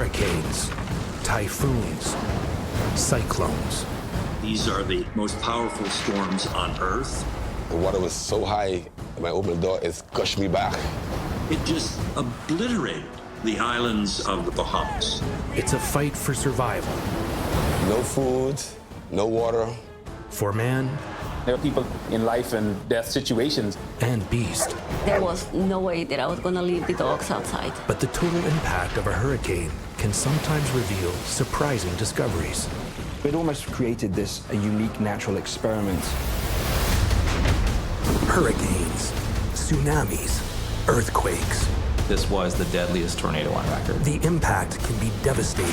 hurricanes, typhoons, cyclones. These are the most powerful storms on Earth. The water was so high, when I opened the door, it gushed me back. It just obliterated the islands of the Bahamas. It's a fight for survival. No food, no water. For man. There are people in life and death situations. And beast. There was no way that I was going to leave the dogs outside. But the total impact of a hurricane can sometimes reveal surprising discoveries. It almost created this a unique natural experiment. Hurricanes, tsunamis, earthquakes. This was the deadliest tornado on record. The impact can be devastating.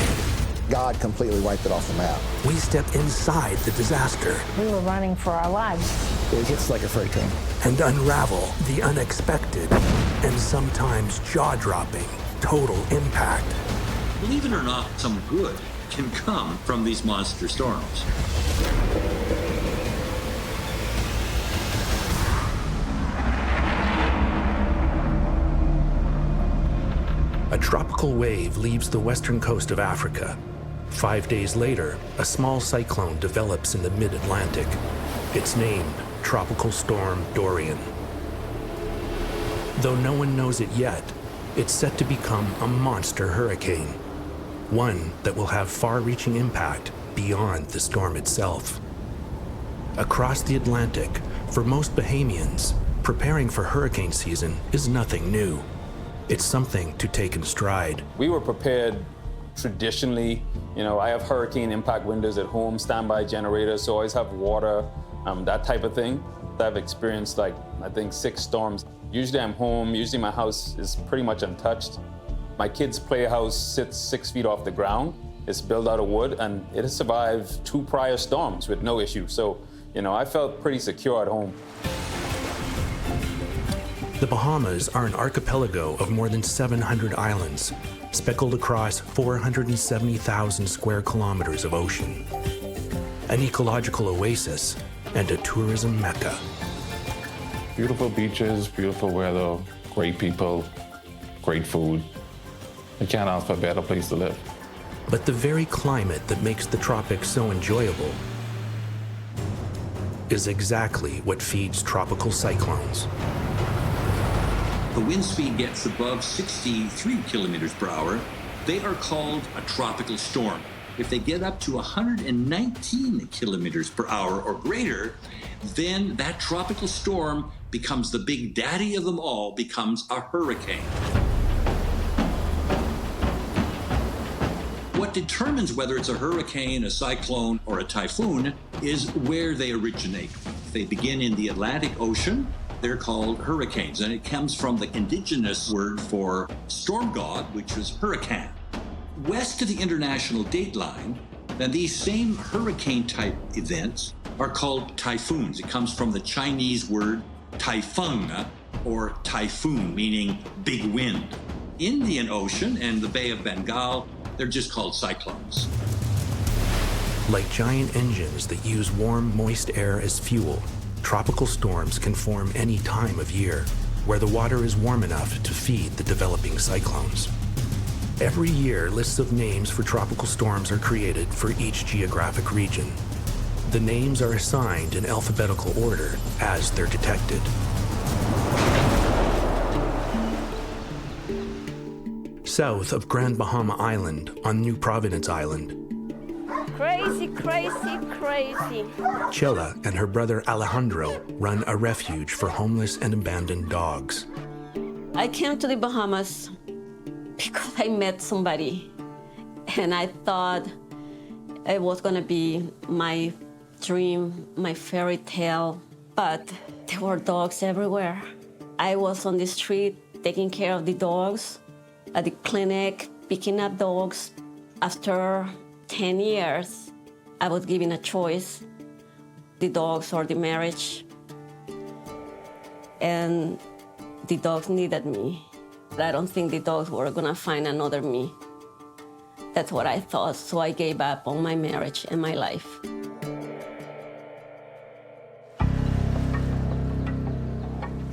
God completely wiped it off the map. We step inside the disaster. We were running for our lives. It hits like a freight train. And unravel the unexpected and sometimes jaw-dropping total impact. Believe it or not, some good can come from these monster storms. A tropical wave leaves the western coast of Africa. 5 days later, a small cyclone develops in the mid-Atlantic. It's named Tropical Storm Dorian. Though no one knows it yet, it's set to become a monster hurricane. One that will have far-reaching impact beyond the storm itself. Across the Atlantic, for most Bahamians, preparing for hurricane season is nothing new. It's something to take in stride. We were prepared traditionally. You know, I have hurricane impact windows at home, standby generators, so I always have water, that type of thing. I've experienced I think 6 storms. Usually I'm home, usually my house is pretty much untouched. My kids' playhouse sits 6 feet off the ground. It's built out of wood and it has survived 2 prior storms with no issue. So, you know, I felt pretty secure at home. The Bahamas are an archipelago of more than 700 islands, speckled across 470,000 square kilometers of ocean. An ecological oasis and a tourism mecca. Beautiful beaches, beautiful weather, great people, great food. You can't ask for a better place to live. But the very climate that makes the tropics so enjoyable is exactly what feeds tropical cyclones. The wind speed gets above 63 kilometers per hour, they are called a tropical storm. If they get up to 119 kilometers per hour or greater, then that tropical storm becomes the big daddy of them all, becomes a hurricane. What determines whether it's a hurricane, a cyclone, or a typhoon is where they originate. If they begin in the Atlantic Ocean, they're called hurricanes, and it comes from the indigenous word for storm god, which was hurricane. West of the international date line, then these same hurricane-type events are called typhoons. It comes from the Chinese word taifeng, or typhoon, meaning big wind. Indian Ocean and the Bay of Bengal, they're just called cyclones. Like giant engines that use warm, moist air as fuel, tropical storms can form any time of year, where the water is warm enough to feed the developing cyclones. Every year, lists of names for tropical storms are created for each geographic region. The names are assigned in alphabetical order as they're detected. South of Grand Bahama Island, on New Providence Island, Crazy, crazy, crazy. Chella and her brother Alejandro run a refuge for homeless and abandoned dogs. I came to the Bahamas because I met somebody, and I thought it was gonna be my dream, my fairy tale, but there were dogs everywhere. I was on the street taking care of the dogs, at the clinic, picking up dogs. After 10 years, I was given a choice, the dogs or the marriage. And the dogs needed me. I don't think the dogs were gonna find another me. That's what I thought, so I gave up on my marriage and my life.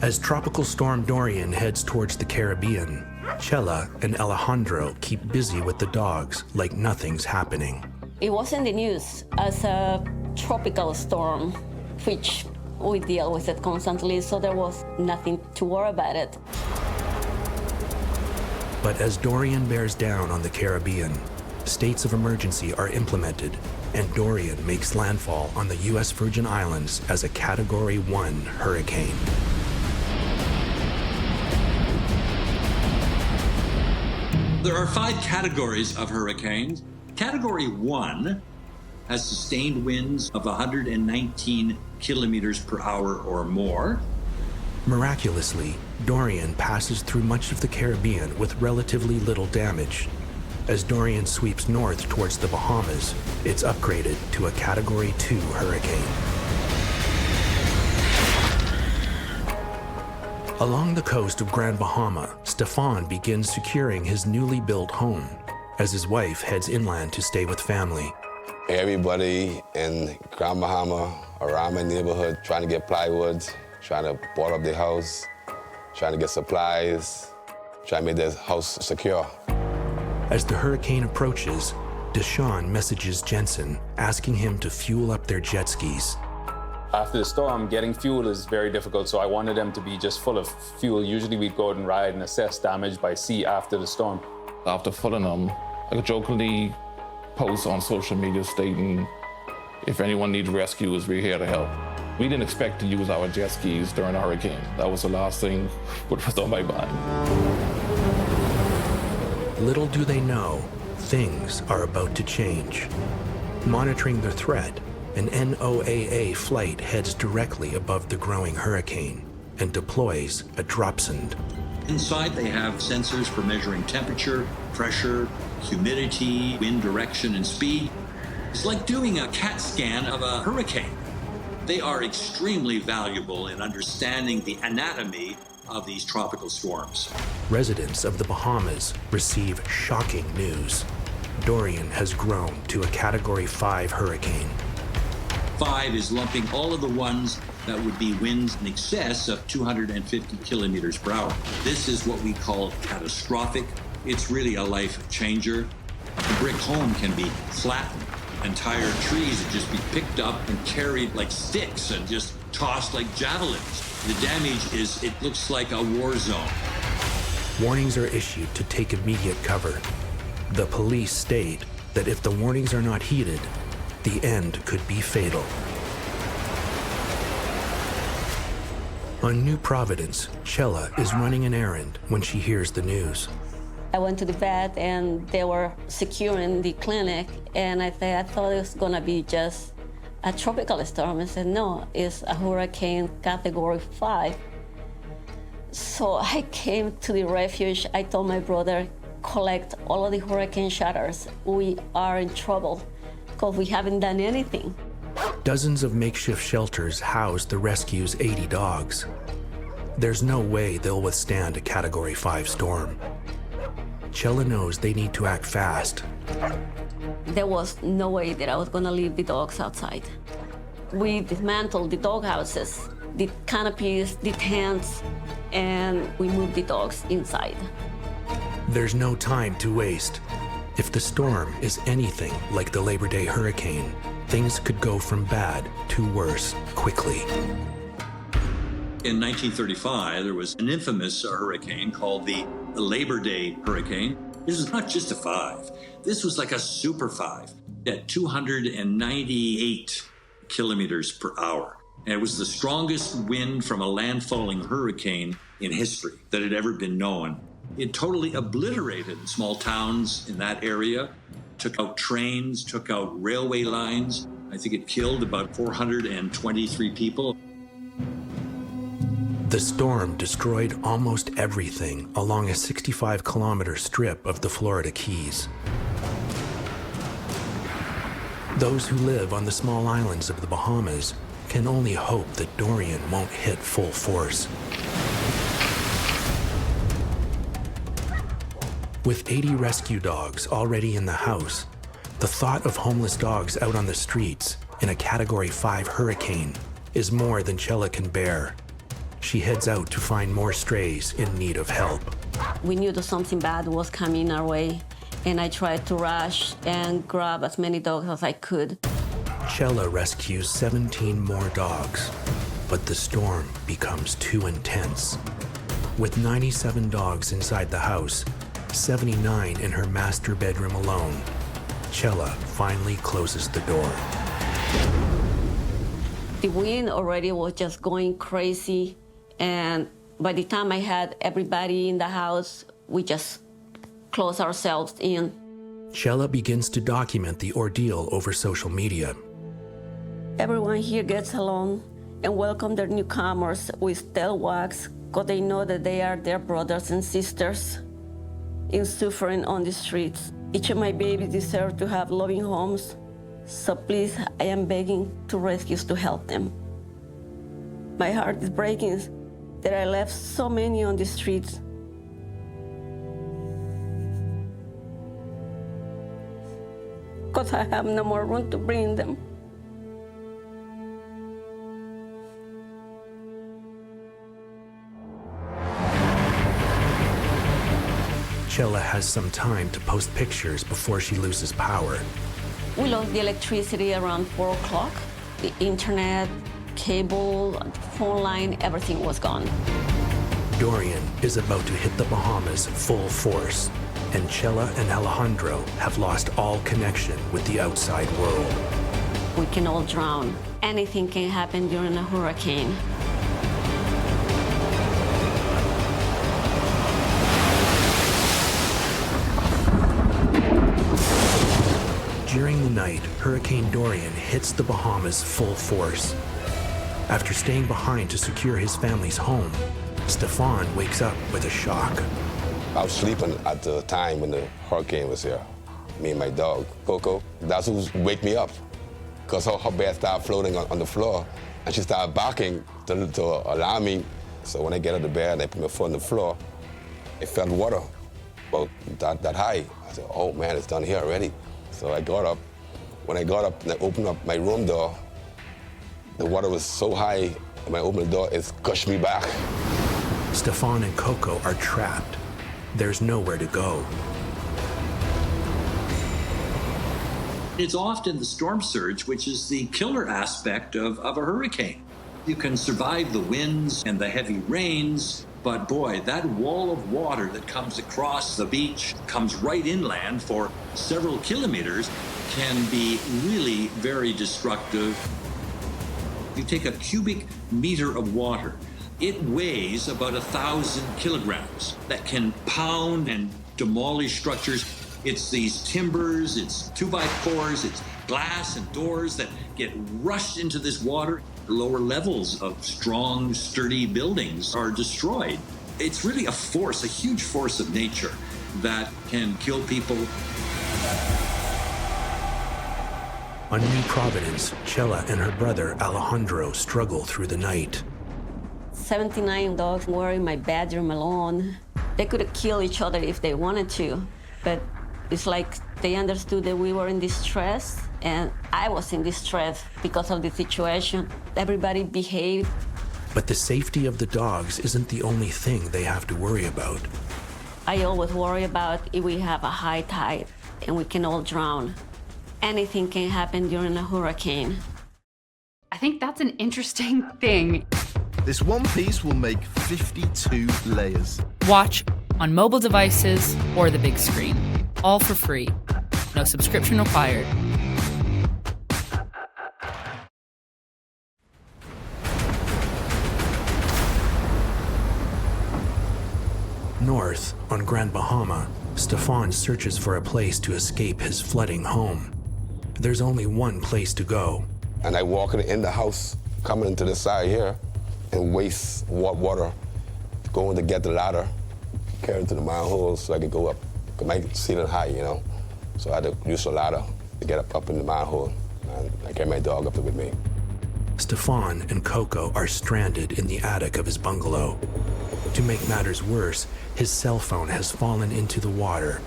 As Tropical Storm Dorian heads towards the Caribbean, Chella and Alejandro keep busy with the dogs like nothing's happening. It was in the news as a tropical storm, which we deal with it constantly, so there was nothing to worry about it. But as Dorian bears down on the Caribbean, states of emergency are implemented, and Dorian makes landfall on the U.S. Virgin Islands as a Category 1 hurricane. There are 5 categories of hurricanes. Category 1 has sustained winds of 119 kilometers per hour or more. Miraculously, Dorian passes through much of the Caribbean with relatively little damage. As Dorian sweeps north towards the Bahamas, it's upgraded to a Category 2 hurricane. Along the coast of Grand Bahama, Stefan begins securing his newly built home as his wife heads inland to stay with family. Everybody in Grand Bahama, around my neighborhood, trying to get plywood, trying to board up their house, trying to get supplies, trying to make their house secure. As the hurricane approaches, Deshaun messages Jensen, asking him to fuel up their jet skis. After the storm, getting fuel is very difficult, so I wanted them to be just full of fuel. Usually we'd go out and ride and assess damage by sea after the storm. After filling them, I jokingly post on social media stating, if anyone needs rescues, we're here to help. We didn't expect to use our jet skis during the hurricane. That was the last thing that was on my mind. Little do they know, things are about to change. Monitoring the threat, an NOAA flight heads directly above the growing hurricane and deploys a dropsonde. Inside, they have sensors for measuring temperature, pressure, humidity, wind direction, and speed. It's like doing a CAT scan of a hurricane. They are extremely valuable in understanding the anatomy of these tropical storms. Residents of the Bahamas receive shocking news. Dorian has grown to a Category 5 hurricane. 5 is lumping all of the ones that would be winds in excess of 250 kilometers per hour. This is what we call catastrophic. It's really a life changer. A brick home can be flattened. Entire trees would just be picked up and carried like sticks and just tossed like javelins. The damage is, it looks like a war zone. Warnings are issued to take immediate cover. The police state that if the warnings are not heeded, the end could be fatal. On New Providence, Chella is running an errand when she hears the news. I went to the vet and they were securing the clinic, and I thought it was gonna be just a tropical storm. I said, no, it's a hurricane Category 5. So I came to the refuge. I told my brother, collect all of the hurricane shutters. We are in trouble because we haven't done anything. Dozens of makeshift shelters house the rescue's 80 dogs. There's no way they'll withstand a Category 5 storm. Chella knows they need to act fast. There was no way that I was gonna leave the dogs outside. We dismantled the dog houses, the canopies, the tents, and we moved the dogs inside. There's no time to waste. If the storm is anything like the Labor Day hurricane, things could go from bad to worse quickly. In 1935, there was an infamous hurricane called the Labor Day hurricane. This was not just a 5. This was like a super 5 at 298 kilometers per hour. And it was the strongest wind from a landfalling hurricane in history that had ever been known. It totally obliterated small towns in that area, took out trains, took out railway lines. I think it killed about 423 people. The storm destroyed almost everything along a 65-kilometer strip of the Florida Keys. Those who live on the small islands of the Bahamas can only hope that Dorian won't hit full force. With 80 rescue dogs already in the house, the thought of homeless dogs out on the streets in a Category 5 hurricane is more than Chella can bear. she heads out to find more strays in need of help. We knew that something bad was coming our way, and I tried to rush and grab as many dogs as I could. Chella rescues 17 more dogs, but the storm becomes too intense. With 97 dogs inside the house, 79 in her master bedroom alone, Chella finally closes the door. The wind already was just going crazy, and by the time I had everybody in the house, we just closed ourselves in. Chella begins to document the ordeal over social media. Everyone here gets along and welcome their newcomers with tail wags, because they know that they are their brothers and sisters in suffering on the streets. Each of my babies deserve to have loving homes, so please, I am begging to rescues to help them. My heart is breaking that I left so many on the streets. Because I have no more room to bring them. Chella has some time to post pictures before she loses power. We lost the electricity around 4 o'clock. The internet, cable, phone line, everything was gone. Dorian is about to hit the Bahamas full force, and Chella and Alejandro have lost all connection with the outside world. We can all drown. Anything can happen during a hurricane. During the night, Hurricane Dorian hits the Bahamas full force. After staying behind to secure his family's home, Stefan wakes up with a shock. I was sleeping at the time when the hurricane was here. Me and my dog, Coco, that's who wake me up. Because her bed started floating on the floor, and she started barking to alarm me. So when I get out of bed and I put my foot on the floor, it felt water about that high. I said, oh man, it's down here already. So I got up. When I got up and I opened up my room door, the water was so high, and when I opened the door, it pushed me back. Stefan and Coco are trapped. There's nowhere to go. It's often the storm surge, which is the killer aspect of a hurricane. You can survive the winds and the heavy rains, but boy, that wall of water that comes across the beach, comes right inland for several kilometers, can be really very destructive. You take a cubic meter of water, it weighs about 1,000 kilograms. That can pound and demolish structures. It's these timbers, it's 2x4s, it's glass and doors that get rushed into this water. Lower levels of strong, sturdy buildings are destroyed. It's really a force, a huge force of nature that can kill people. On New Providence, Chella and her brother Alejandro struggle through the night. 79 dogs were in my bedroom alone. They could have killed each other if they wanted to, but it's like they understood that we were in distress, and I was in distress because of the situation. Everybody behaved. But the safety of the dogs isn't the only thing they have to worry about. I always worry about if we have a high tide and we can all drown. Anything can happen during a hurricane. I think that's an interesting thing. This one piece will make 52 layers. Watch on mobile devices or the big screen. All for free. No subscription required. North, on Grand Bahama, Stefan searches for a place to escape his flooding home. There's only one place to go. And I walk in the house, coming into this side here, and waste water, going to get the ladder, carry it to the manhole so I could go up, because my ceiling high, you know. So I had to use a ladder to get up in the manhole, and I carry my dog up there with me. Stefan and Coco are stranded in the attic of his bungalow. To make matters worse, his cell phone has fallen into the water.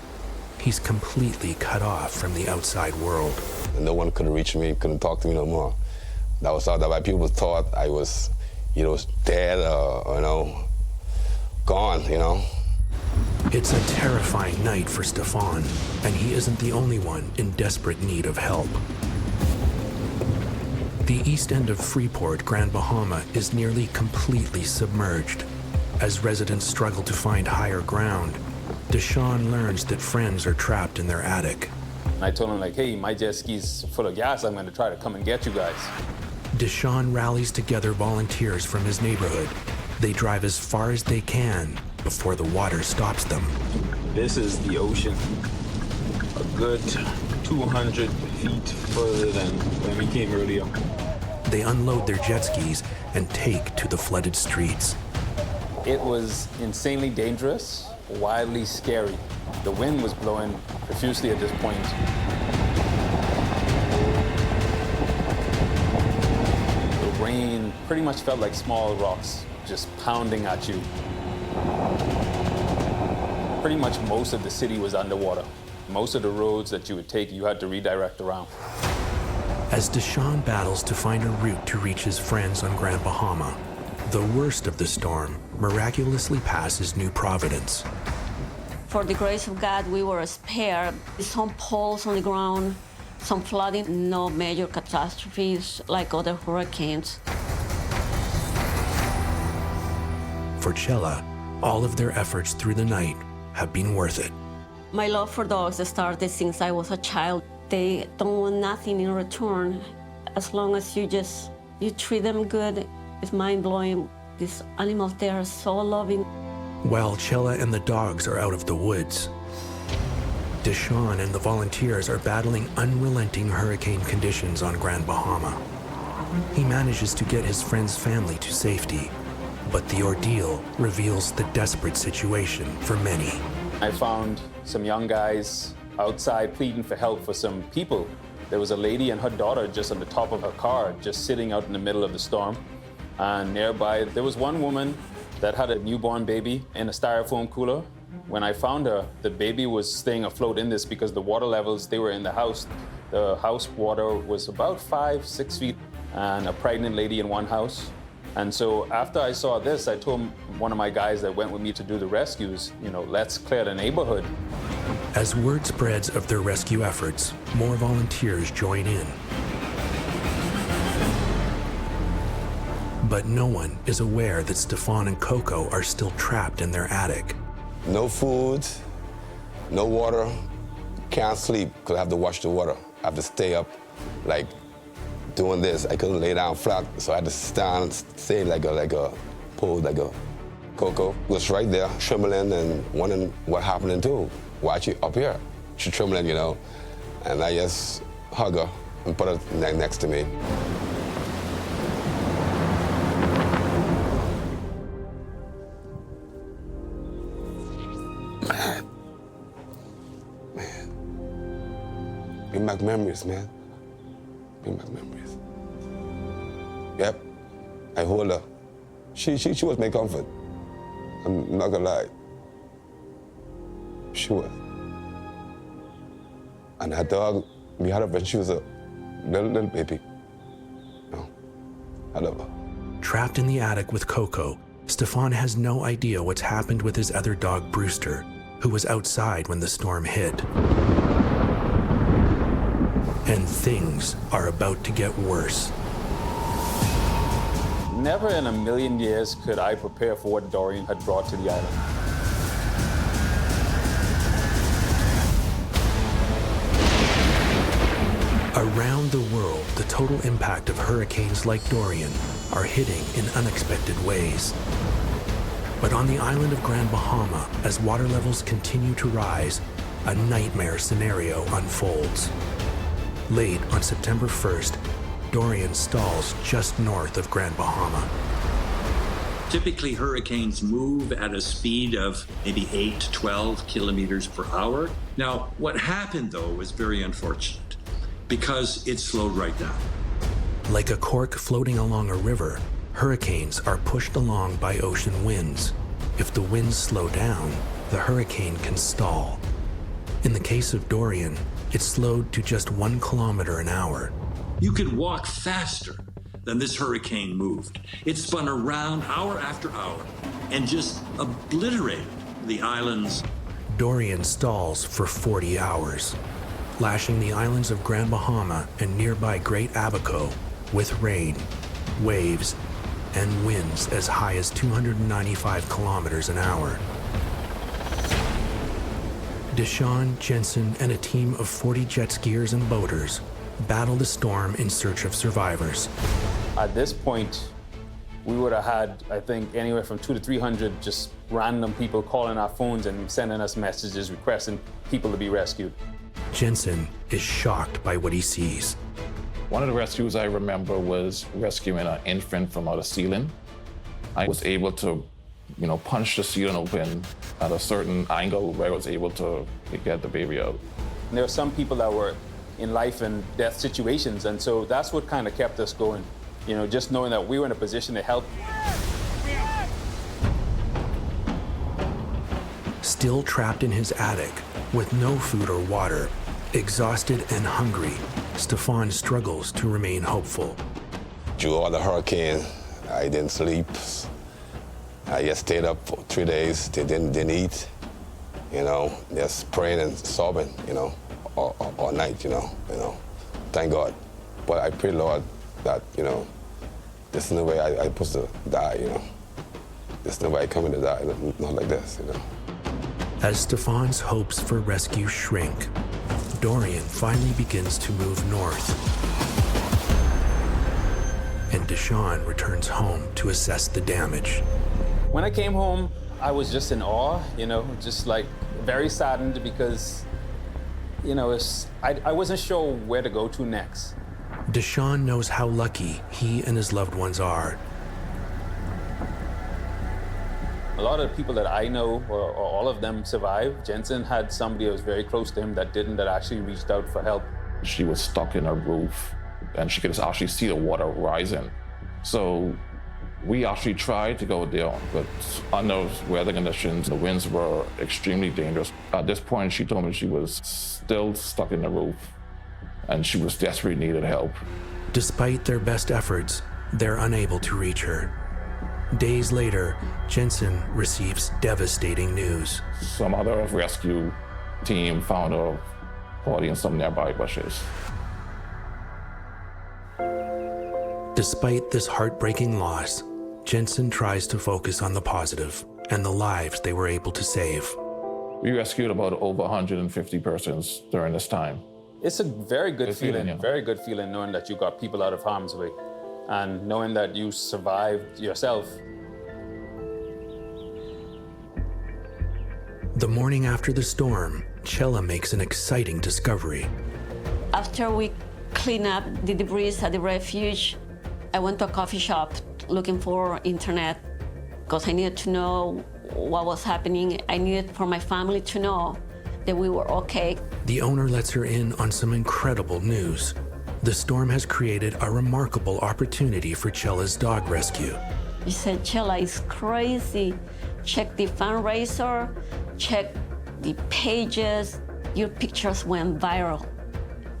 He's completely cut off from the outside world. And no one could reach me, couldn't talk to me no more. That was why people thought I was dead or, gone, It's a terrifying night for Stefan, and he isn't the only one in desperate need of help. The east end of Freeport, Grand Bahama, is nearly completely submerged. As residents struggle to find higher ground, Deshaun learns that friends are trapped in their attic. I told him, hey, my jet ski's full of gas. I'm going to try to come and get you guys. Deshaun rallies together volunteers from his neighborhood. They drive as far as they can before the water stops them. This is the ocean, a good 200 feet further than when we came earlier. They unload their jet skis and take to the flooded streets. It was insanely dangerous, wildly scary. The wind was blowing profusely at this point. The rain pretty much felt like small rocks just pounding at you. Pretty much most of the city was underwater. Most of the roads that you would take, you had to redirect around. As Deshaun battles to find a route to reach his friends on Grand Bahama, the worst of the storm miraculously passes New Providence. For the grace of God, we were spared. Some poles on the ground, some flooding, no major catastrophes like other hurricanes. For Chella, all of their efforts through the night have been worth it. My love for dogs started since I was a child. They don't want nothing in return. As long as you treat them good, it's mind-blowing. These animals, they are so loving. While Chella and the dogs are out of the woods, Deshaun and the volunteers are battling unrelenting hurricane conditions on Grand Bahama. He manages to get his friend's family to safety, but the ordeal reveals the desperate situation for many. I found some young guys outside pleading for help for some people. There was a lady and her daughter just on the top of her car, just sitting out in the middle of the storm. And nearby, there was one woman that had a newborn baby in a styrofoam cooler. When I found her, the baby was staying afloat in this because the water levels, they were in the house. The house water was about 5-6 feet, and a pregnant lady in one house. And so after I saw this, I told one of my guys that went with me to do the rescues, let's clear the neighborhood. As word spreads of their rescue efforts, more volunteers join in. But no one is aware that Stefan and Coco are still trapped in their attic. No food, no water, can't sleep because I have to wash the water. I have to stay up, doing this. I couldn't lay down flat, so I had to stay like a pose, like a Coco was right there, trembling and wondering what happening too. Why she up here? She trembling, and I just hug her and put her next to me. Man. Bring back memories, man. Bring back memories. Yep, I hold her. She was my comfort. I'm not gonna lie. She was. And her dog, we had her when she was a little baby. I love her. Trapped in the attic with Coco, Stefan has no idea what's happened with his other dog, Brewster, who was outside when the storm hit. And things are about to get worse. Never in a million years could I prepare for what Dorian had brought to the island. Around the world, the total impact of hurricanes like Dorian are hitting in unexpected ways. But on the island of Grand Bahama, as water levels continue to rise, a nightmare scenario unfolds. Late on September 1st, Dorian stalls just north of Grand Bahama. Typically, hurricanes move at a speed of maybe 8 to 12 kilometers per hour. Now, what happened, though, was very unfortunate because it slowed right down. Like a cork floating along a river, hurricanes are pushed along by ocean winds. If the winds slow down, the hurricane can stall. In the case of Dorian, it slowed to just 1 kilometer an hour. You could walk faster, Then this hurricane moved. It spun around hour after hour and just obliterated the islands. Dorian stalls for 40 hours, lashing the islands of Grand Bahama and nearby Great Abaco with rain, waves, and winds as high as 295 kilometers an hour. Deshawn, Jensen, and a team of 40 jet skiers and boaters battle the storm in search of survivors. At this point, we would have had, I think, anywhere from 200 to 300 just random people calling our phones and sending us messages requesting people to be rescued. Jensen is shocked by what he sees. One of the rescues I remember was rescuing an infant from out of ceiling. I was able to, punch the ceiling open at a certain angle where I was able to get the baby out. And there were some people that were in life and death situations, and so that's what kind of kept us going. Just knowing that we were in a position to help. Still trapped in his attic, with no food or water, exhausted and hungry, Stefan struggles to remain hopeful. Due all the hurricane, I didn't sleep. I just stayed up for 3 days, didn't eat, just praying and sobbing, all night, Thank God. But I pray, Lord, that, this is the way I'm supposed to die, This is the way I come to die, not like this, As Stefan's hopes for rescue shrink, Dorian finally begins to move north. And Deshawn returns home to assess the damage. When I came home, I was just in awe, just like very saddened because, I wasn't sure where to go to next. Deshawn knows how lucky he and his loved ones are. A lot of the people that I know, or all of them survived. Jensen had somebody that was very close to him that actually reached out for help. She was stuck in her roof, and she could actually see the water rising. So we actually tried to go down, but under weather conditions, the winds were extremely dangerous. At this point, she told me she was still stuck in the roof, and she was desperately needed help. Despite their best efforts, they're unable to reach her. Days later, Jensen receives devastating news. Some other rescue team found her body in some nearby bushes. Despite this heartbreaking loss, Jensen tries to focus on the positive and the lives they were able to save. We rescued about over 150 persons during this time. It's a very good feeling, very good feeling knowing that you got people out of harm's way and knowing that you survived yourself. The morning after the storm, Chella makes an exciting discovery. After we clean up the debris at the refuge, I went to a coffee shop looking for internet because I needed to know what was happening. I needed for my family to know that we were okay. The owner lets her in on some incredible news. The storm has created a remarkable opportunity for Chella's dog rescue. He said, Chella is crazy. Check the fundraiser, check the pages. Your pictures went viral.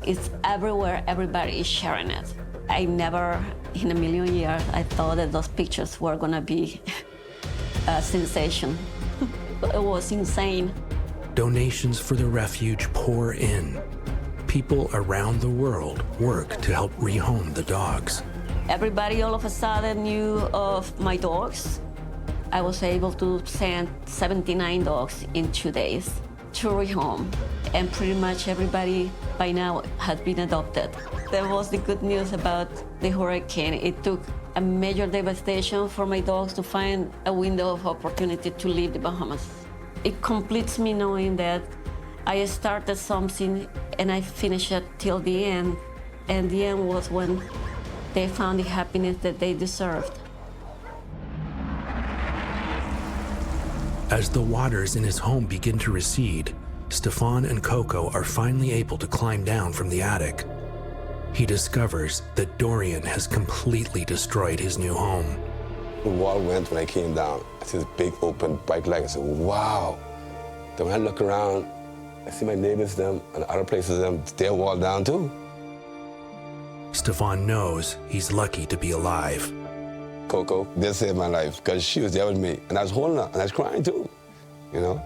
It's everywhere, everybody is sharing it. I never, in a million years, I thought that those pictures were gonna be a sensation. It was insane. Donations for the refuge pour in. People around the world work to help rehome the dogs. Everybody all of a sudden knew of my dogs. I was able to send 79 dogs in 2 days to rehome. And pretty much everybody by now had been adopted. That was the good news about the hurricane. It took a major devastation for my dogs to find a window of opportunity to leave the Bahamas. It completes me knowing that I started something and I finished it till the end. And the end was when they found the happiness that they deserved. As the waters in his home begin to recede, Stefan and Coco are finally able to climb down from the attic. He discovers that Dorian has completely destroyed his new home. The wall went when I came down. I see this big open bright light. I said, wow. Then when I look around, I see my neighbors, them, and other places, them, their wall down too. Stefan knows he's lucky to be alive. Coco did save my life because she was there with me, and I was holding her, and I was crying too, you know?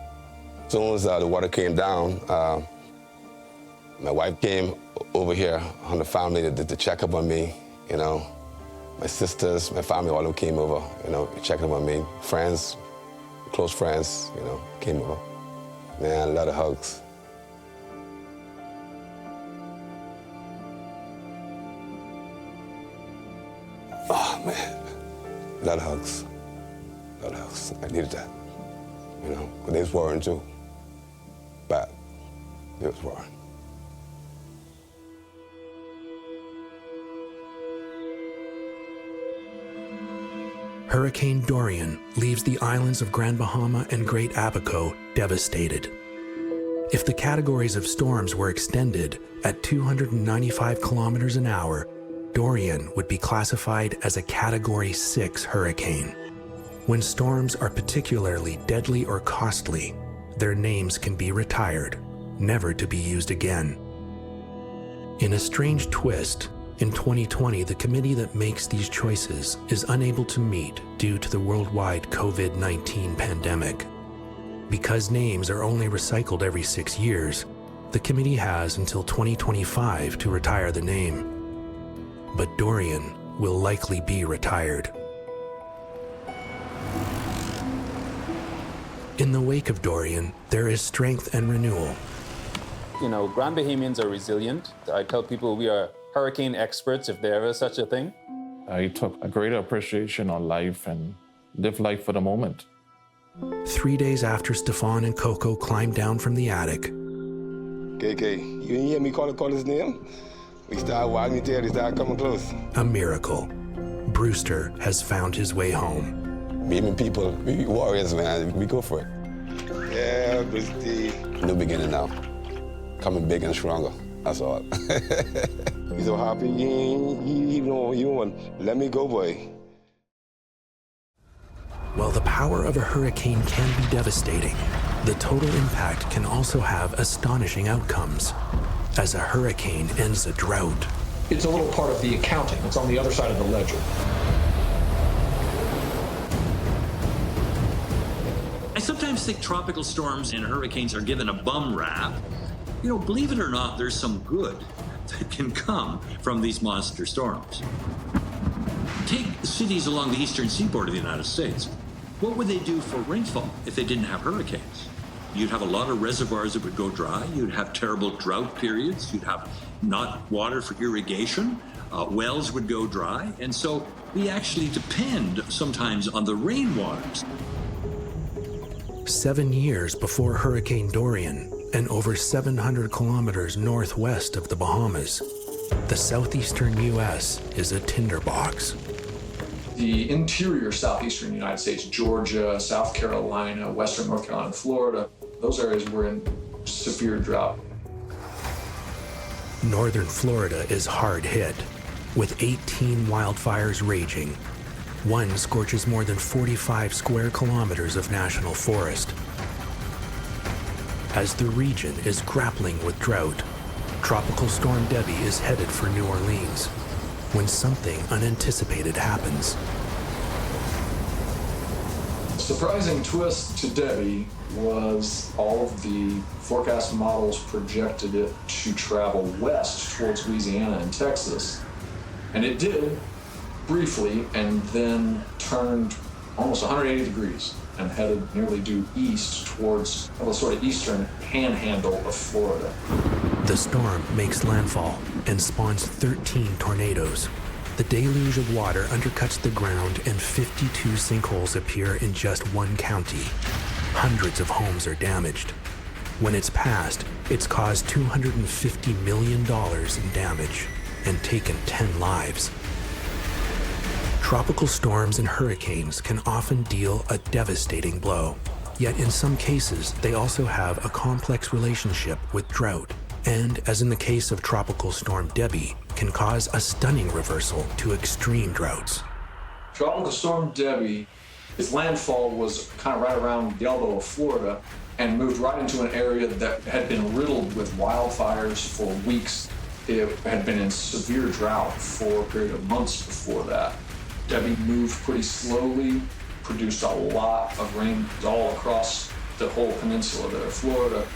As soon as the water came down, my wife came over here on the family to check up on me, you know? My sisters, my family, all of them came over, you know, checking up on me. Friends, close friends, you know, came over. Man, a lot of hugs. Oh, man, a lot of hugs. A lot of hugs. I needed that, you know, but they was worrying too. But they was worrying. Hurricane Dorian leaves the islands of Grand Bahama and Great Abaco devastated. If the categories of storms were extended at 295 kilometers an hour, Dorian would be classified as a Category 6 hurricane. When storms are particularly deadly or costly, their names can be retired, never to be used again. In a strange twist, in 2020, the committee that makes these choices is unable to meet due to the worldwide COVID-19 pandemic. Because names are only recycled every 6 years, the committee has until 2025 to retire the name. But Dorian will likely be retired. In the wake of Dorian, there is strength and renewal. You know, Grand Bahamians are resilient. I tell people we are hurricane experts, if there is such a thing. I took a greater appreciation on life and lived life for the moment. 3 days after Stefan and Coco climbed down from the attic, KK, you didn't hear me call his name? We started wagging the tail, he started coming close. a miracle. Brewster has found his way home. Beaming people, we warriors, man. We go for it. Yeah, Brewster. New beginning now. Coming big and stronger. That's all. He's so happy. He won. Let me go, boy. While the power of a hurricane can be devastating, the total impact can also have astonishing outcomes. As a hurricane ends a drought. It's a little part of the accounting. It's on the other side of the ledger. I sometimes think tropical storms and hurricanes are given a bum rap. You know, believe it or not, there's some good that can come from these monster storms. Take cities along the eastern seaboard of the United States. What would they do for rainfall if they didn't have hurricanes? You'd have a lot of reservoirs that would go dry. You'd have terrible drought periods. You'd have not water for irrigation. Wells would go dry. And so we actually depend sometimes on the rainwaters. 7 years before Hurricane Dorian, and over 700 kilometers northwest of the Bahamas, the southeastern U.S. is a tinderbox. The interior southeastern United States, Georgia, South Carolina, western North Carolina, Florida, those areas were in severe drought. Northern Florida is hard hit, with 18 wildfires raging. One scorches more than 45 square kilometers of national forest. As the region is grappling with drought, Tropical Storm Debbie is headed for New Orleans when something unanticipated happens. Surprising twist to Debbie was all of the forecast models projected it to travel west towards Louisiana and Texas. And it did briefly, and then turned almost 180 degrees and headed nearly due east towards the sort of eastern panhandle of Florida. The storm makes landfall and spawns 13 tornadoes. The deluge of water undercuts the ground and 52 sinkholes appear in just one county. Hundreds of homes are damaged. When it's passed, it's caused $250 million in damage and taken 10 lives. Tropical storms and hurricanes can often deal a devastating blow. Yet in some cases, they also have a complex relationship with drought. And, as in the case of Tropical Storm Debbie, can cause a stunning reversal to extreme droughts. Tropical Storm Debbie, its landfall was kind of right around the elbow of Florida and moved right into an area that had been riddled with wildfires for weeks. It had been in severe drought for a period of months before that. Debbie moved pretty slowly, produced a lot of rain all across the whole peninsula there, Florida,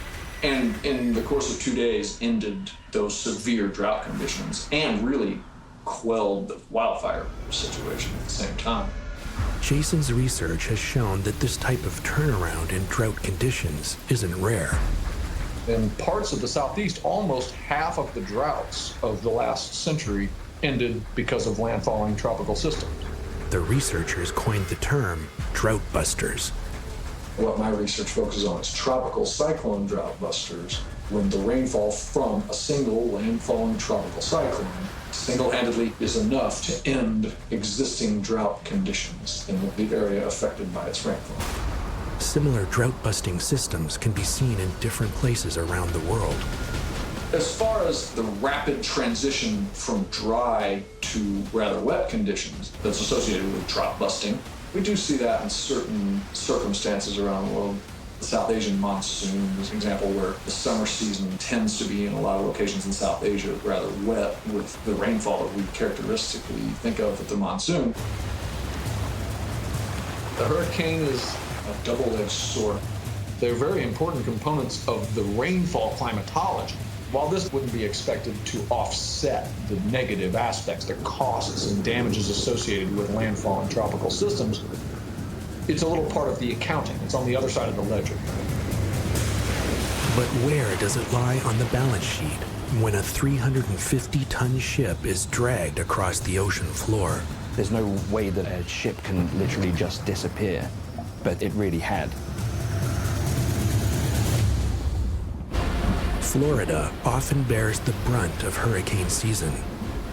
and in the course of 2 days ended those severe drought conditions and really quelled the wildfire situation at the same time. Jason's research has shown that this type of turnaround in drought conditions isn't rare. In parts of the Southeast, almost half of the droughts of the last century ended because of landfalling tropical systems. The researchers coined the term drought busters. What my research focuses on is tropical cyclone drought busters, when the rainfall from a single landfalling tropical cyclone single-handedly is enough to end existing drought conditions in the area affected by its rainfall. Similar drought-busting systems can be seen in different places around the world. As far as the rapid transition from dry to rather wet conditions that's associated with drought busting, we do see that in certain circumstances around the world. The South Asian monsoon is an example where the summer season tends to be in a lot of locations in South Asia rather wet with the rainfall that we characteristically think of at the monsoon. The hurricane is a double-edged sword. They're very important components of the rainfall climatology. While this wouldn't be expected to offset the negative aspects, the costs and damages associated with landfall and tropical systems, it's a little part of the accounting. It's on the other side of the ledger. But where does it lie on the balance sheet when a 350-ton ship is dragged across the ocean floor? There's no way that a ship can literally just disappear, but it really had. Florida often bears the brunt of hurricane season,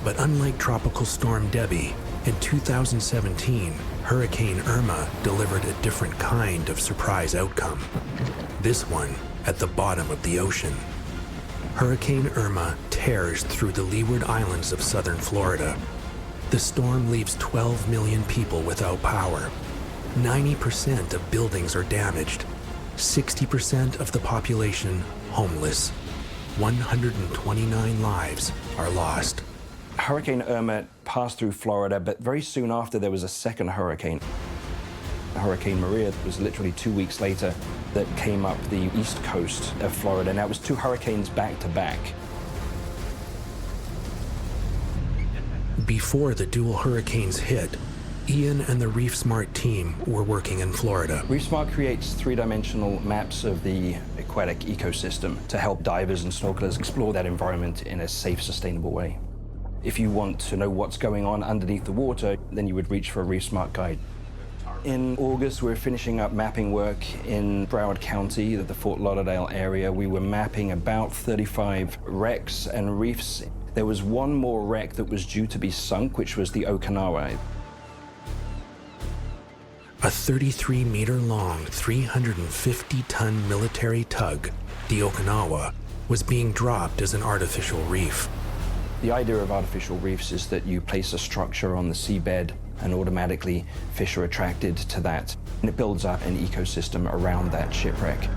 but unlike Tropical Storm Debbie, in 2017, Hurricane Irma delivered a different kind of surprise outcome. This one at the bottom of the ocean. Hurricane Irma tears through the leeward islands of southern Florida. The storm leaves 12 million people without power. 90% of buildings are damaged. 60% of the population homeless. 129 lives are lost. Hurricane Irma passed through Florida, but very soon after there was a second hurricane. Hurricane Maria was literally 2 weeks later that came up the east coast of Florida. Now it was two hurricanes back to back. Before the dual hurricanes hit, Ian and the ReefSmart team were working in Florida. ReefSmart creates three-dimensional maps of the aquatic ecosystem to help divers and snorkelers explore that environment in a safe, sustainable way. If you want to know what's going on underneath the water, then you would reach for a ReefSmart guide. In August, we were finishing up mapping work in Broward County, the Fort Lauderdale area. We were mapping about 35 wrecks and reefs. There was one more wreck that was due to be sunk, which was the Okinawa. A 33-meter-long, 350-ton military tug, the Okinawa, was being dropped as an artificial reef. The idea of artificial reefs is that you place a structure on the seabed and automatically fish are attracted to that, and it builds up an ecosystem around that shipwreck.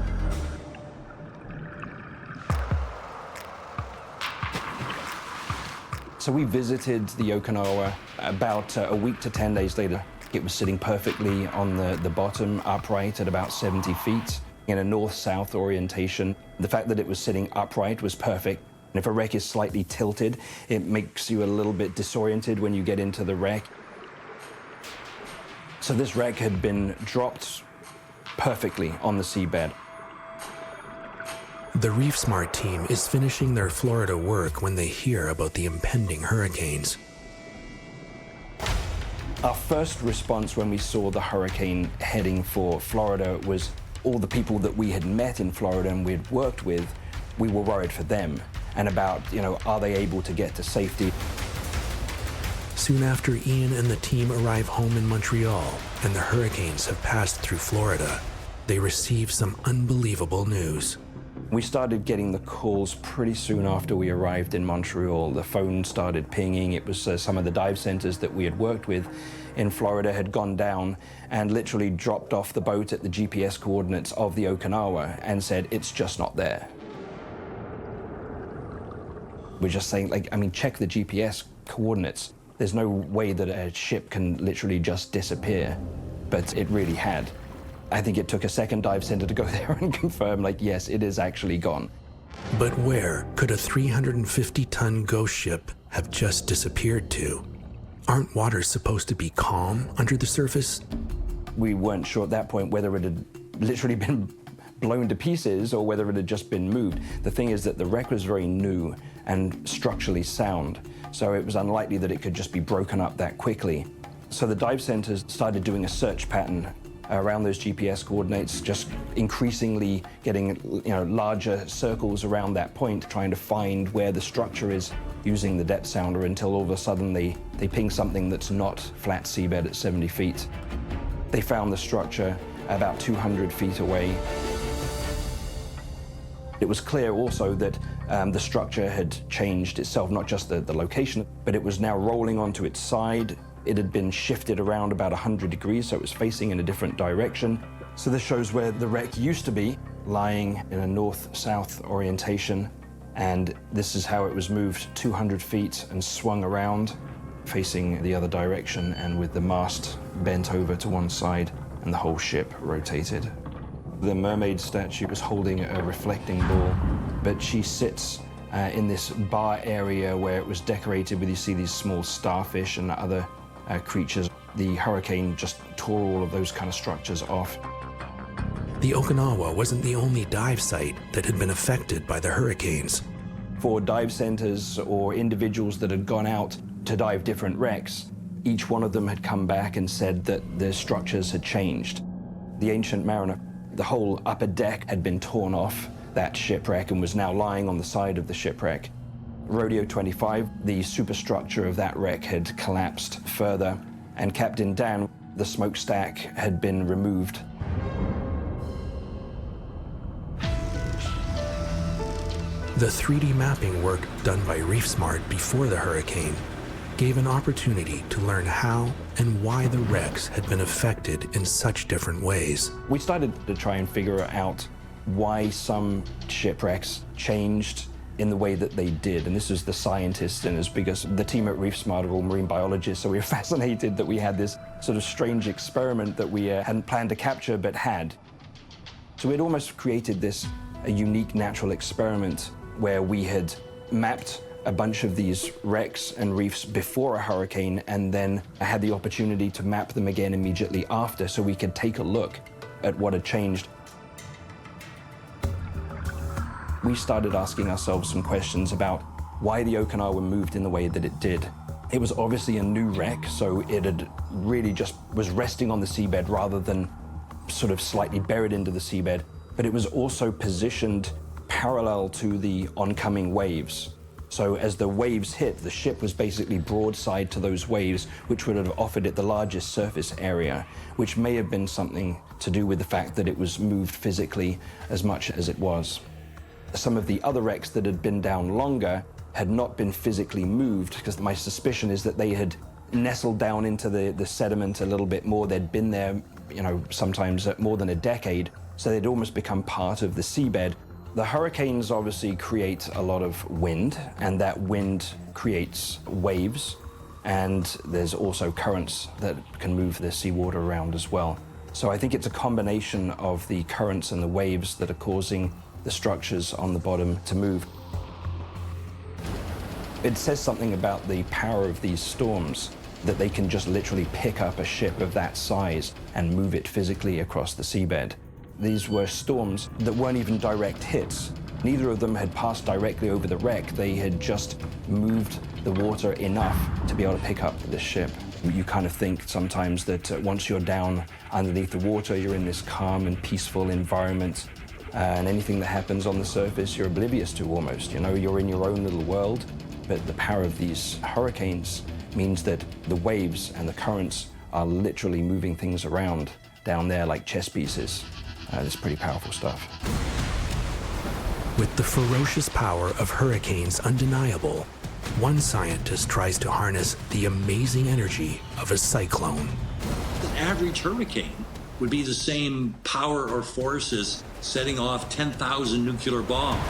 So we visited the Okinawa about a week to 10 days later. It was sitting perfectly on the bottom, upright at about 70 feet in a north-south orientation. The fact that it was sitting upright was perfect. And if a wreck is slightly tilted, it makes you a little bit disoriented when you get into the wreck. So this wreck had been dropped perfectly on the seabed. The ReefSmart team is finishing their Florida work when they hear about the impending hurricanes. Our first response when we saw the hurricane heading for Florida was all the people that we had met in Florida and we had worked with, we were worried for them and about, are they able to get to safety? Soon after Ian and the team arrive home in Montreal and the hurricanes have passed through Florida, they receive some unbelievable news. We started getting the calls pretty soon after we arrived in Montreal. The phone started pinging. It was some of the dive centers that we had worked with in Florida had gone down and literally dropped off the boat at the GPS coordinates of the Okinawa and said, it's just not there. We're just saying, like, I mean, check the GPS coordinates. There's no way that a ship can literally just disappear, but it really had. I think it took a second dive center to go there and confirm, like, yes, it is actually gone. But where could a 350-ton ghost ship have just disappeared to? Aren't waters supposed to be calm under the surface? We weren't sure at that point whether it had literally been blown to pieces or whether it had just been moved. The thing is that the wreck was very new and structurally sound, so it was unlikely that it could just be broken up that quickly. So the dive centers started doing a search pattern around those GPS coordinates, just increasingly getting, you know, larger circles around that point, trying to find where the structure is using the depth sounder, until all of a sudden they ping something that's not flat seabed at 70 feet. They found the structure about 200 feet away. It was clear also that the structure had changed itself, not just the location, but it was now rolling onto its side. It had been shifted around about 100 degrees, so it was facing in a different direction. So this shows where the wreck used to be, lying in a north-south orientation. And this is how it was moved 200 feet and swung around, facing the other direction, and with the mast bent over to one side and the whole ship rotated. The mermaid statue was holding a reflecting ball, but she sits in this bar area where it was decorated with, you see these small starfish and other creatures. The hurricane just tore all of those kind of structures off. The Okinawa wasn't the only dive site that had been affected by the hurricanes. For dive centers or individuals that had gone out to dive different wrecks, each one of them had come back and said that their structures had changed. The Ancient Mariner, the whole upper deck had been torn off that shipwreck and was now lying on the side of the shipwreck. Rodeo 25, the superstructure of that wreck had collapsed further, and Captain Dan, the smokestack, had been removed. The 3D mapping work done by ReefSmart before the hurricane gave an opportunity to learn how and why the wrecks had been affected in such different ways. We started to try and figure out why some shipwrecks changed in the way that they did. And this was the scientists in us, because the team at ReefSmart are all marine biologists, so we were fascinated that we had this sort of strange experiment that we hadn't planned to capture but had. So we'd almost created a unique natural experiment where we had mapped a bunch of these wrecks and reefs before a hurricane, and then I had the opportunity to map them again immediately after, so we could take a look at what had changed. We started asking ourselves some questions about why the Okinawa moved in the way that it did. It was obviously a new wreck, so it had really just was resting on the seabed rather than sort of slightly buried into the seabed, but it was also positioned parallel to the oncoming waves. So as the waves hit, the ship was basically broadside to those waves, which would have offered it the largest surface area, which may have been something to do with the fact that it was moved physically as much as it was. Some of the other wrecks that had been down longer had not been physically moved, because my suspicion is that they had nestled down into the sediment a little bit more. They'd been there, you know, sometimes more than a decade, so they'd almost become part of the seabed. The hurricanes obviously create a lot of wind, and that wind creates waves, and there's also currents that can move the seawater around as well. So I think it's a combination of the currents and the waves that are causing the structures on the bottom to move. It says something about the power of these storms, that they can just literally pick up a ship of that size and move it physically across the seabed. These were storms that weren't even direct hits. Neither of them had passed directly over the wreck. They had just moved the water enough to be able to pick up the ship. You kind of think sometimes that once you're down underneath the water, you're in this calm and peaceful environment, and anything that happens on the surface, you're oblivious to almost. You know, you're in your own little world. But the power of these hurricanes means that the waves and the currents are literally moving things around down there like chess pieces. It's pretty powerful stuff. With the ferocious power of hurricanes undeniable, one scientist tries to harness the amazing energy of a cyclone. An average hurricane would be the same power or force as setting off 10,000 nuclear bombs.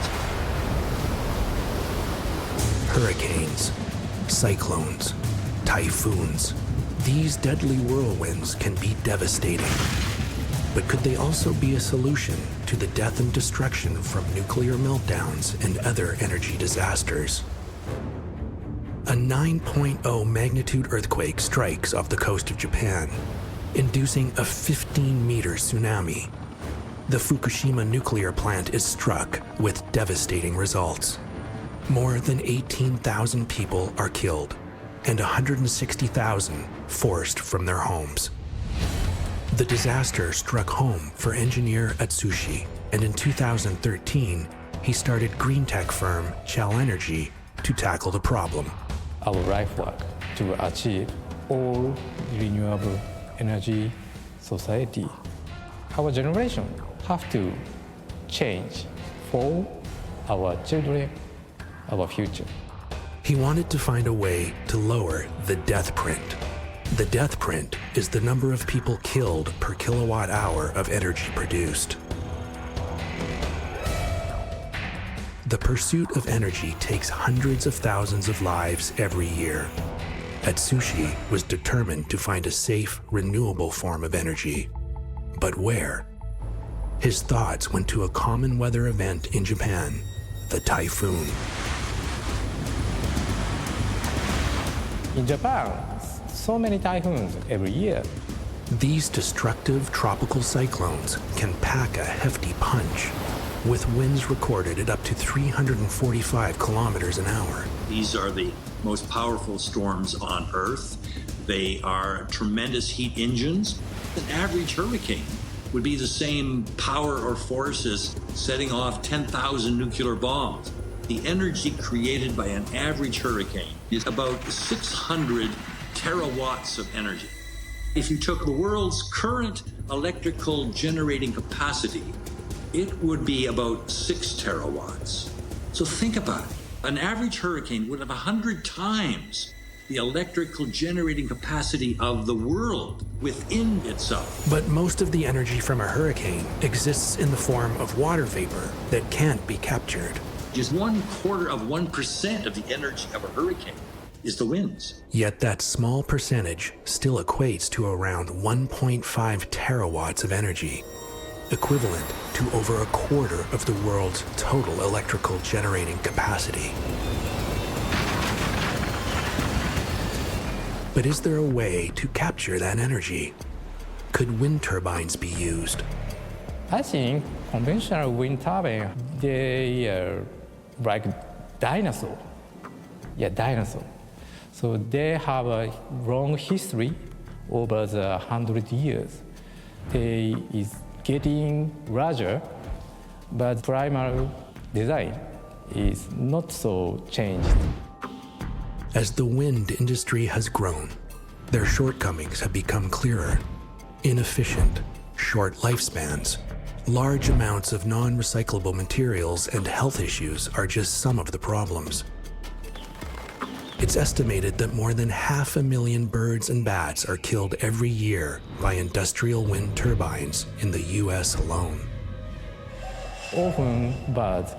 Hurricanes, cyclones, typhoons. These deadly whirlwinds can be devastating. But could they also be a solution to the death and destruction from nuclear meltdowns and other energy disasters? A 9.0 magnitude earthquake strikes off the coast of Japan, inducing a 15-meter tsunami. The Fukushima nuclear plant is struck with devastating results. More than 18,000 people are killed, and 160,000 forced from their homes. The disaster struck home for engineer Atsushi, and in 2013, he started green tech firm Chella Energy to tackle the problem. Our life work to achieve all renewable energy society. Our generation have to change for our children, our future. He wanted to find a way to lower the death print. The death print is the number of people killed per kilowatt hour of energy produced. The pursuit of energy takes hundreds of thousands of lives every year. Atsushi was determined to find a safe, renewable form of energy. But where? His thoughts went to a common weather event in Japan, the typhoon. In Japan, so many typhoons every year. These destructive tropical cyclones can pack a hefty punch, with winds recorded at up to 345 kilometers an hour. These are the most powerful storms on Earth. They are tremendous heat engines. An average hurricane would be the same power or force as setting off 10,000 nuclear bombs. The energy created by an average hurricane is about 600 terawatts of energy. If you took the world's current electrical generating capacity, it would be about 6 terawatts. So think about it. An average hurricane would have 100 times the electrical generating capacity of the world within itself. But most of the energy from a hurricane exists in the form of water vapor that can't be captured. Just 0.25% of the energy of a hurricane is the winds. Yet that small percentage still equates to around 1.5 terawatts of energy, equivalent to over a quarter of the world's total electrical generating capacity. But is there a way to capture that energy? Could wind turbines be used? I think conventional wind turbine, they are like dinosaur. Yeah, dinosaur. So they have a long history over the 100 years. They is getting larger, but primary design is not so changed. As the wind industry has grown, their shortcomings have become clearer. Inefficient, short lifespans, large amounts of non-recyclable materials, and health issues are just some of the problems. It's estimated that more than 500,000 birds and bats are killed every year by industrial wind turbines in the US alone. Often birds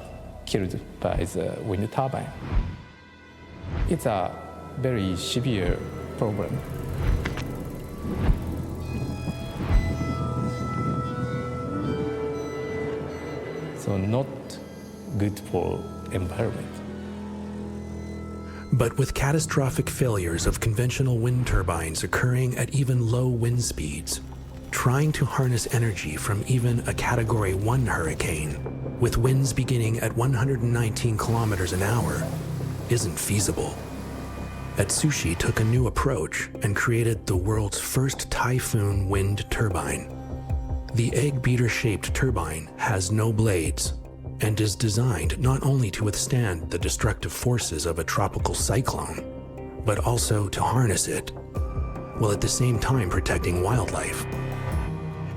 killed by the wind turbine. It's a very severe problem. So not good for environment. But with catastrophic failures of conventional wind turbines occurring at even low wind speeds, trying to harness energy from even a Category 1 hurricane, with winds beginning at 119 kilometers an hour, isn't feasible. Atsushi took a new approach and created the world's first typhoon wind turbine. The egg beater-shaped turbine has no blades and is designed not only to withstand the destructive forces of a tropical cyclone, but also to harness it, while at the same time protecting wildlife.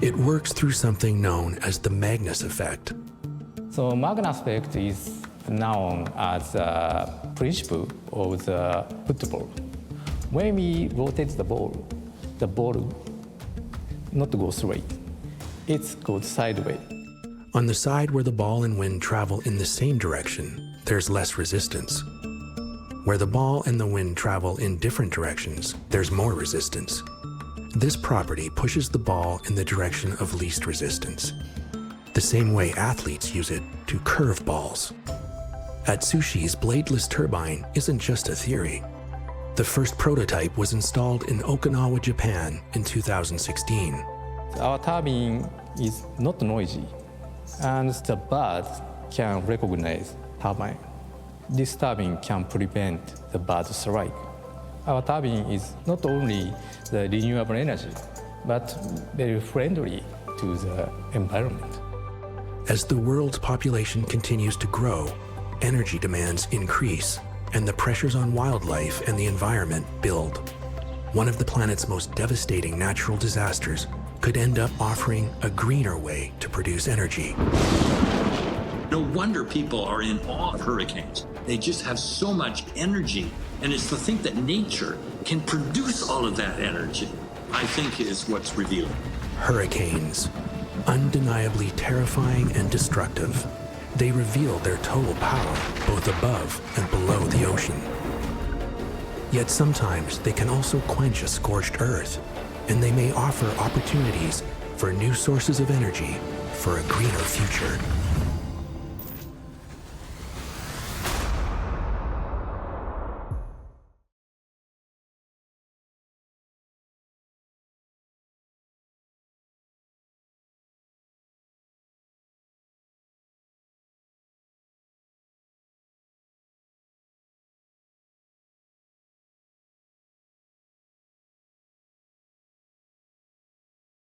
It works through something known as the Magnus effect. So Magnus effect is known as the principle of the football. When we rotate the ball not go straight. It goes sideways. On the side where the ball and wind travel in the same direction, there's less resistance. Where the ball and the wind travel in different directions, there's more resistance. This property pushes the ball in the direction of least resistance, the same way athletes use it to curve balls. Atsushi's bladeless turbine isn't just a theory. The first prototype was installed in Okinawa, Japan in 2016. Our turbine is not noisy, and the birds can recognize turbine. This turbine can prevent the bird strike. Our turbine is not only the renewable energy, but very friendly to the environment. As the world's population continues to grow, energy demands increase, and the pressures on wildlife and the environment build. One of the planet's most devastating natural disasters could end up offering a greener way to produce energy. No wonder people are in awe of hurricanes. They just have so much energy. And it's to think that nature can produce all of that energy, I think is what's revealing. Hurricanes, undeniably terrifying and destructive. They reveal their total power both above and below the ocean. Yet sometimes they can also quench a scorched earth, and they may offer opportunities for new sources of energy for a greener future.